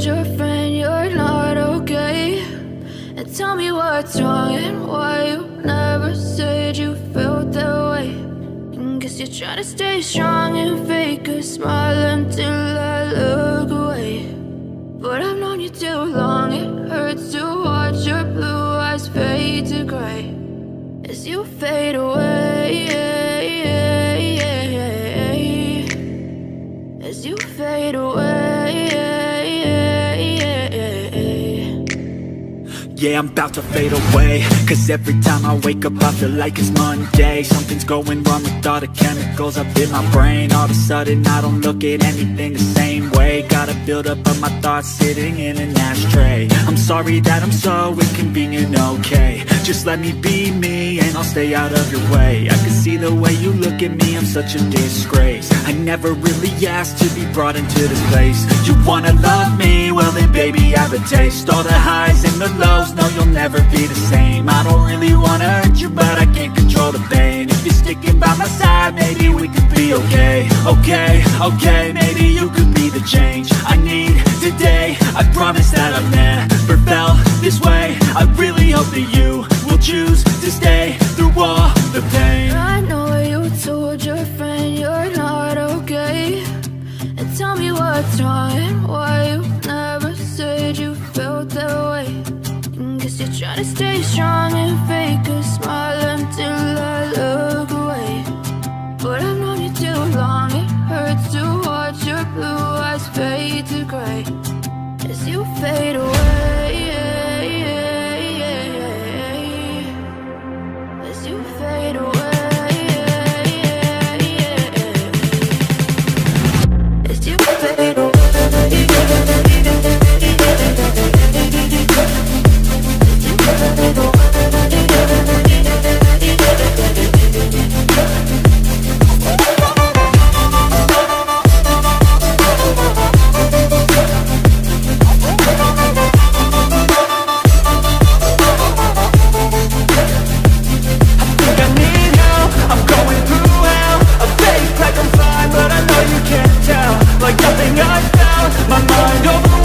your friend you're not okay? And tell me what's wrong and why you never said you felt that way. And guess you're trying to stay strong and fake a smile until I look away. But I've known you too long, it hurts to watch your blue eyes fade to gray as you fade away, as you fade away. Yeah, I'm about to fade away, cause every time I wake up I feel like it's Monday. Something's going wrong with all the chemicals up in my brain. All of a sudden I don't look at anything the same way. Got a build up of my thoughts sitting in an ashtray. I'm sorry that I'm so inconvenient, okay? Just let me be me and I'll stay out of your way. I can see the way you look at me, I'm such a disgrace. I never really asked to be brought into this place. You wanna love me? Well then baby I have a taste. All the highs and the lows, no you'll never be the same. I don't really wanna hurt you but I can't control the pain. If you're sticking by my side maybe we could be okay. Okay, maybe you could be the change I need today. I promise that I've never felt this way. I really hope that you will choose to stay through all the pain. I know you told your friend you're not okay. And tell me what's wrong and why you never said you felt that way. And guess you're trying to stay strong and fake a smile until I look away. But I've known you too long, it hurts to watch your blue eyes fade to gray as you fade away, as you fade away, as you fade away. Like nothing I found, my mind over